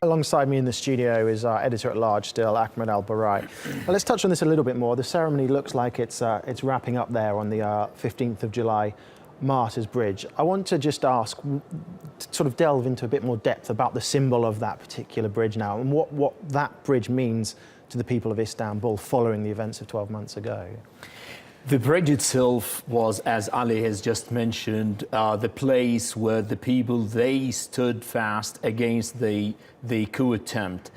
Alongside me in the studio is our editor-at-large still, Ahmed al Burai. Now, let's touch on this a little bit more. The ceremony looks like it's wrapping up there on the 15th of July, Martyrs Bridge. I want to just ask, sort of delve into a bit more depth about the symbol of that particular bridge now and what that bridge means to the people of Istanbul following the events of 12 months ago. The bridge itself was, as Ali has just mentioned, the place where the people, they stood fast against the coup attempt.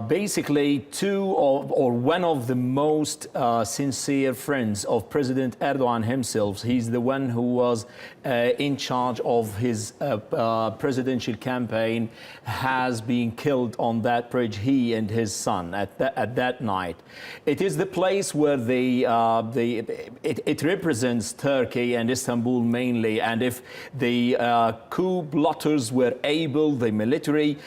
Basically, one of the most sincere friends of President Erdogan himself, he's the one who was in charge of his presidential campaign, has been killed on that bridge, he and his son, at that night. It is the place where it represents Turkey and Istanbul mainly, and if the coup plotters were able, the military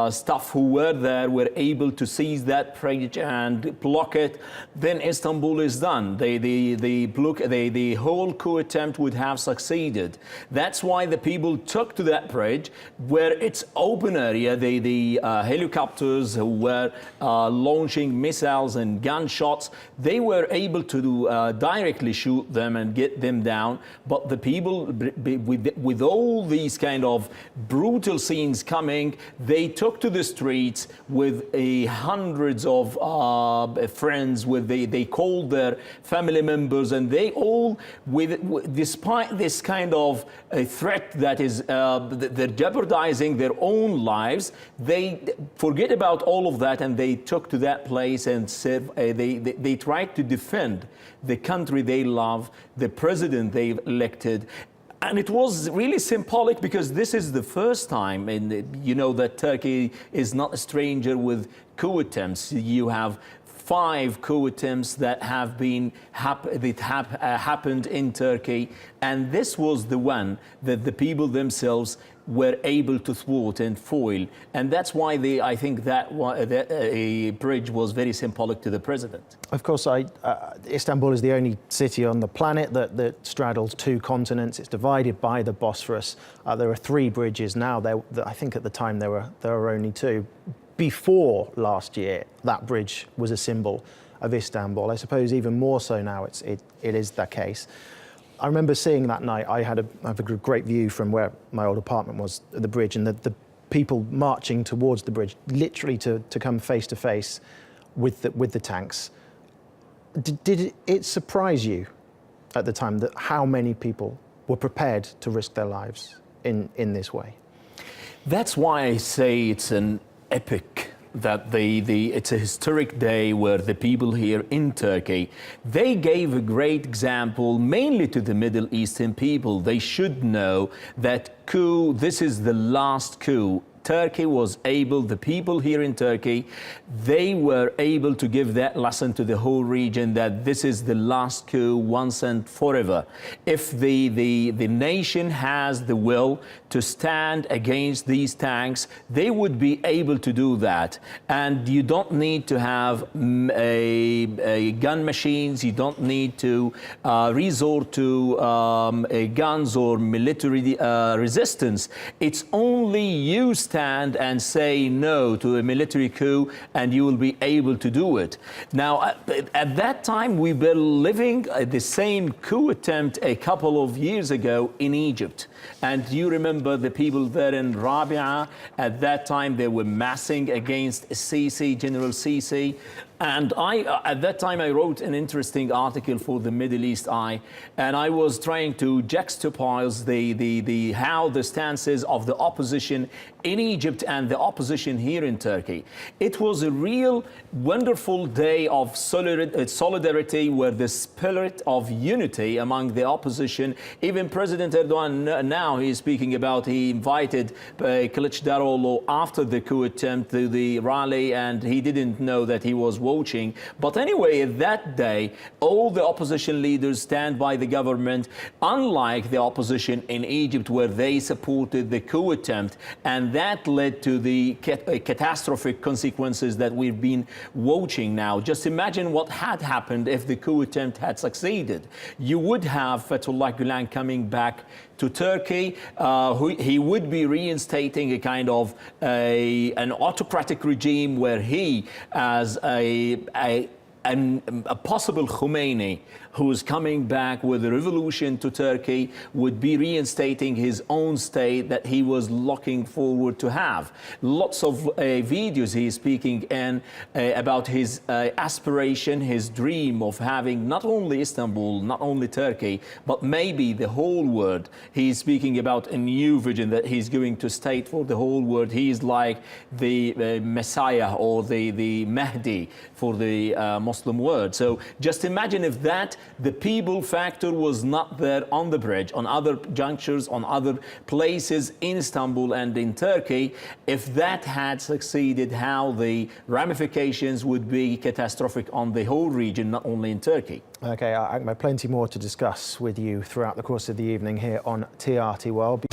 staff who were there were able to seize that bridge and block it, then Istanbul is done. The whole coup attempt would have succeeded. That's why the people took to that bridge, where it's open area. The helicopters who were launching missiles and gunshots, they were able to directly shoot them and get them down. But the people, with all these kind of brutal scenes coming, they took to the streets with hundreds of friends. They called their family members, and they all, despite this kind of a threat that is they're jeopardizing their own lives, they forget about all of that and they took to that place and said they tried to defend the country they love, the president they've elected. And it was really symbolic because this is the first time, that Turkey is not a stranger with coup attempts. You have 5 coup attempts that have happened in Turkey, and this was the one that the people themselves were able to thwart and foil, and that's why I think that a bridge was very symbolic to the president. Of course, Istanbul is the only city on the planet that straddles 2 continents. It's divided by the Bosphorus. There are 3 bridges now. I think at the time there were only 2. Before last year, that bridge was a symbol of Istanbul. I suppose even more so now it is the case. I remember seeing that night, I have a great view from where my old apartment was at the bridge, and the people marching towards the bridge, literally to come face to face with the tanks. Did it surprise you at the time that how many people were prepared to risk their lives in this way? That's why I say it's an epic, that it's a historic day where the people here in Turkey, they gave a great example mainly to the Middle Eastern people. They should know that this is the last coup. Turkey was able, the people here in Turkey, they were able to give that lesson to the whole region that this is the last coup once and forever. If the nation has the will to stand against these tanks, they would be able to do that. And you don't need to have gun machines, you don't need to resort to guns or military resistance. It's only you stand and say no to a military coup, and you will be able to do it. Now, at that time, we were living the same coup attempt a couple of years ago in Egypt. And you remember the people there in Rabia, at that time they were massing against Sisi, General Sisi. And at that time, I wrote an interesting article for the Middle East Eye, and I was trying to juxtapose how the stances of the opposition in Egypt and the opposition here in Turkey. It was a real wonderful day of solidarity, where the spirit of unity among the opposition, even President Erdogan now he is speaking about, he invited Kılıçdaroğlu after the coup attempt to the rally, and he didn't know that he was watching. But anyway, that day, all the opposition leaders stand by the government, unlike the opposition in Egypt, where they supported the coup attempt. And that led to the catastrophic consequences that we've been watching now. Just imagine what had happened if the coup attempt had succeeded. You would have Fethullah Gulen coming back to Turkey. He would be reinstating a kind of an autocratic regime where he, as a possible Khomeini who is coming back with a revolution to Turkey, would be reinstating his own state that he was looking forward to have. Lots of videos he is speaking in about his aspiration, his dream of having not only Istanbul, not only Turkey, but maybe the whole world. He's speaking about a new vision that he's going to state for the whole world. He is like the Messiah or the Mahdi for the Muslim world. So just imagine if the people factor was not there on the bridge, on other junctures, on other places in Istanbul and in Turkey. If that had succeeded, how the ramifications would be catastrophic on the whole region, not only in Turkey. Okay, I have plenty more to discuss with you throughout the course of the evening here on TRT World.